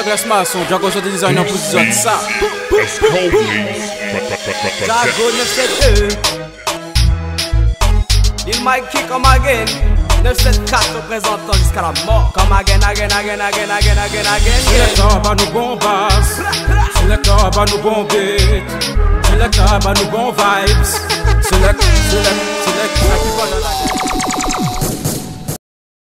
classe maçon, Jahgo sont des designers pour dire ça. Jahgo 972. lil'Miky come again. 974 représentant jusqu'à la mort. Come again. Selector ba nou bon bass, selector ba nou bon beat, selector ba nou bon vibes, select